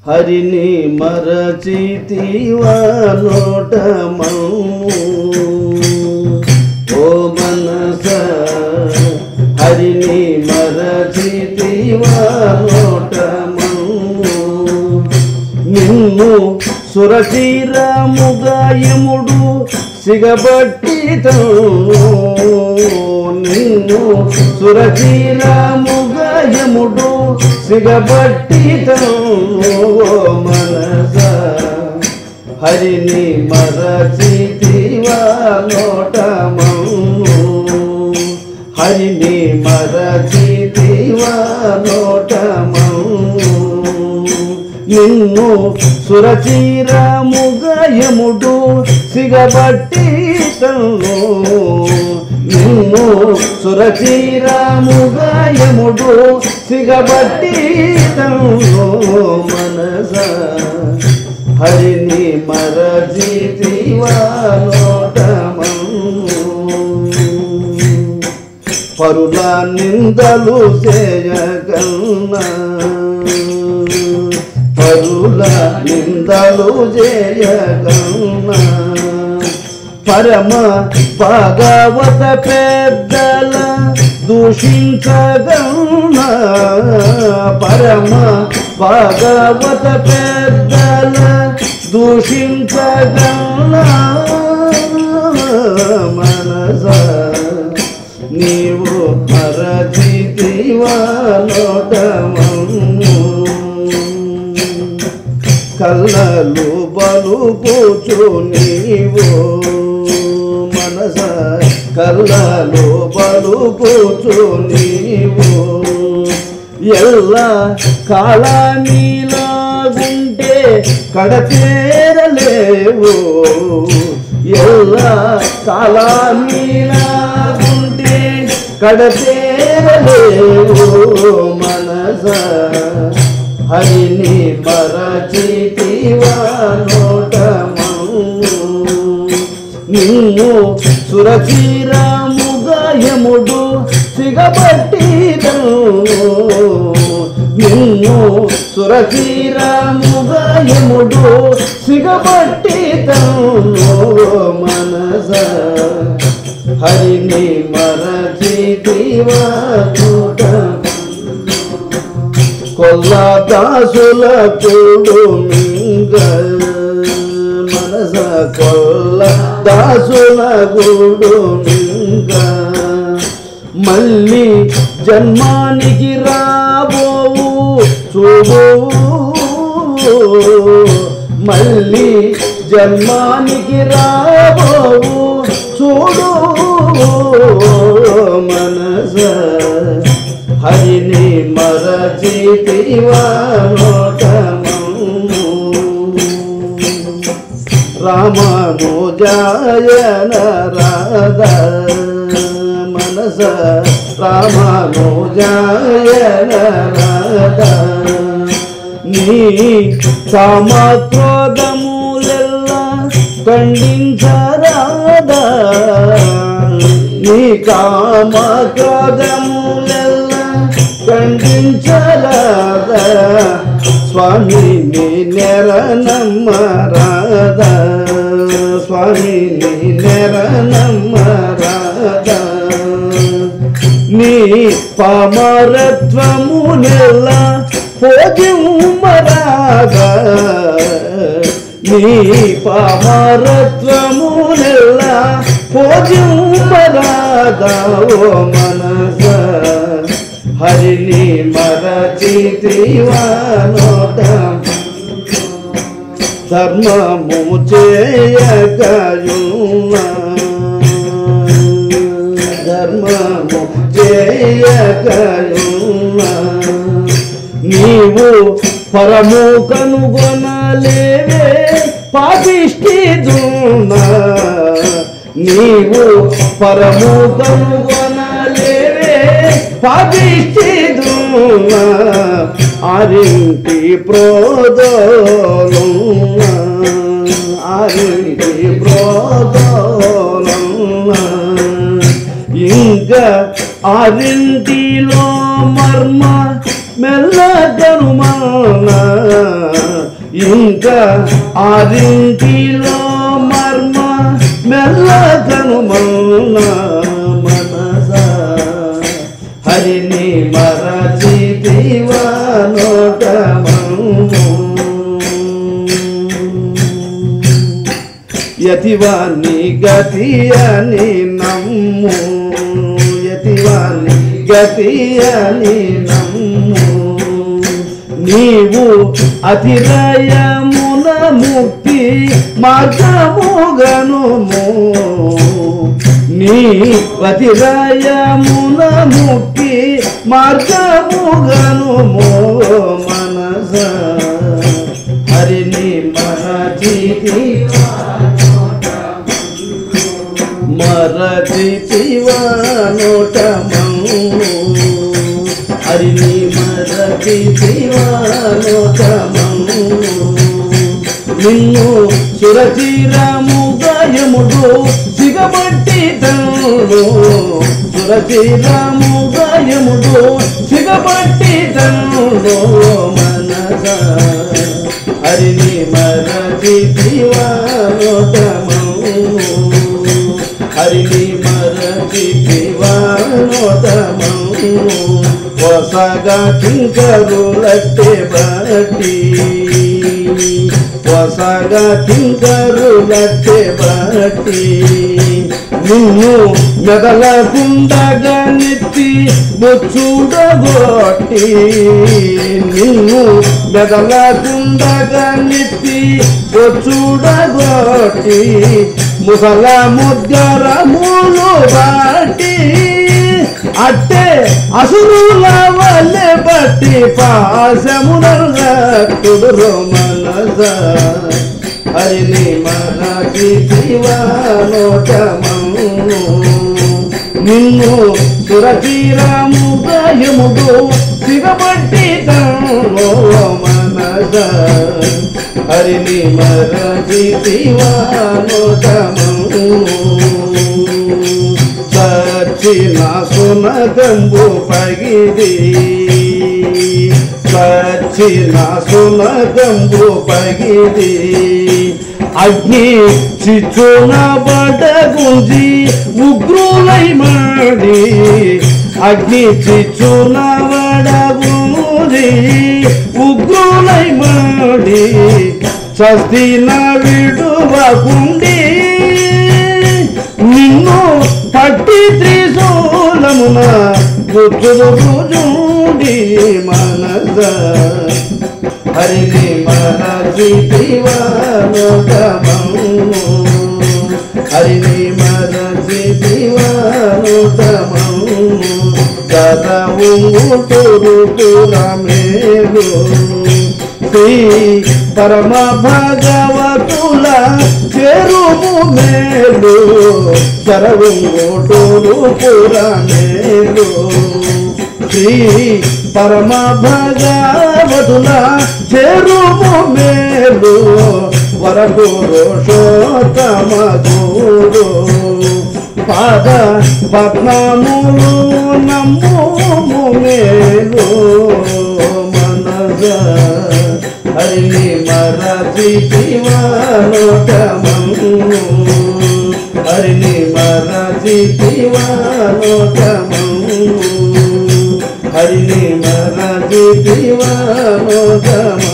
హరిని మరచితివా నోటమౌను ఓ మనస హరిని మరచితివా నోటమౌను నిన్ను సురచీరముగా యముడు సిగబట్టితను నిన్ను సురచీరముగా యముడు సిగబట్టితను మనస హరిని మరచితివా నోటమౌను హరిని మరచితివా నోటమౌను నిన్ను సురచీరముగా యముడు సిగబట్టితను నిన్ను సురచీరముగా యముడు సిగబట్టితను మనస హరిని మరచితివా నోటమౌను పరుల నిందలు చేయగన్నా పరుల నిందలు చేయగన్నా పరమ భాగవత పెద్దల దూషించగన్నా పరమ భాగవత పెద్దల దూషించగన్నా మనస నీవు మరచితివా నోటమౌను కళ్ళలు బలుపుచు నీవు మనస కళ్ళలు బలుపుచు నీవు ఎల్ల కాలమీలాగుంటే కడతేరలేవు ఎల్ల కాలమీలాగుంటే కడతేరలేవు మనస హరిని మరచితివా నోటమౌను నిన్ను సురచీరముగా యముడు సిగబట్టితను నిన్ను సురచీరముగా యముడు సిగబట్టితను మనస హరిని మరచితివా నోటమౌను కొల్లా దాసుల కూడు మింగ మనస కొల్లా దాసుల కూడు మింగ మళ్ళీ జన్మానికి రాబోవు చూడు మళ్ళీ జన్మానికి రాబోవు చూడు మనస హరిని మరచితివా నోటమౌను రామానుజాయ నారద మనస రామానుజాయ నారద నీ కామక్రోధములెల్లా ఖండించరాదా నీ కామక్రోధములెల్లా ఖండించరాదా స్వామి నీ నెరనమ్మరాదా స్వామి నీ నెరనమ్మరాదా నీ పామరత్వమునెల్లా పోజిమ్మరాదా నీ పామరత్వమునెల్లా పోజిమ్మరాదా ఓ మనస హరిని మరచితివా నోటమౌను ధర్మము చేయగయున్నా ధర్మము చేయగయున్నా నీవు పరము కనుగొనలేవే పాపిష్టి దున్నా నీవు పరము కనుగొనలేవే పాపిష్టి దున్నా ఆరింటి ప్రోదోలున్నా ఆరింటి ప్రోదోలున్నా ఇంకా ఆరింటిలో మర్మ మెల్లగను మన ఇంకా ఆరింటిలో మర్మ మెల్లగను మన మనస హరిని మరచితివా నోటమౌ యతివాని గతి అని నమ్ము యతివాని గతి అని నమ్ము నీవు అతిరయమున ముక్తి మార్గముగనుము నీ అతిరయమున ముక్తి మార్గముగనుము మనస హరిని మరచితివా నోటమౌ హరిని మరచితివా నోటమౌ నిన్ను సురచిరముదయముడు సిగబట్టి తను సురచిరముదయముడు సిగబట్టి తను మనస హరిని మరచితివా నోటమౌ హరిని మరచితివా నోటమౌ ಹೊಸగా ಕಿಂಕರುಲಟ್ಟೆ ಬಟ್ಟಿ ಹೊಸగా ಕಿಂಕರುಲಟ್ಟೆ ಬಟ್ಟಿ నిన్ను మెదలకుండగా నెత్తి బొచ్చుడగొట్టి నిన్ను మెదలకుండగా నెత్తి బొచ్చుడగొట్టి ముసల ముద్గరములు బాటి అట్టే అసురుల వల్లే బట్టి పాశమునట్టుడు మనస హరిని మరచితివా నోటమౌ నిన్ను సురచిరముదయముడు సిగబట్టి తను మనస హరిని మరచితివా నోటమౌ సచిన సునకంబు పగిది సచిన సునకంబు పగిది అగ్ని చిచ్చున బడగుంజి ఉగ్రులై మాడి అగ్ని చిచ్చున బడగుంజి ఉగ్రులై మాడి స్వస్తిన విడువకుండి నిన్ను పట్టి త్రిశూలమున గుర్తుడి మనస హరిని మరచితివా నోటమౌ హరిని మరచితివా నోటమౌ గదవు తురుపురమేలు శ్రీ పరమ భగవతుల చెరువు మేలు చరవు తురుపురమేలు శ్రీ పరమ భగవతుల చెరువు మేలు వరపురుషోత్తమ గురు పాద పద్మములు నమ్ము మేలు మనస హరిని మరచితివా నోటమౌ హరిని మరచితివా నోటమౌ హరిని మరచితివా నోటమౌ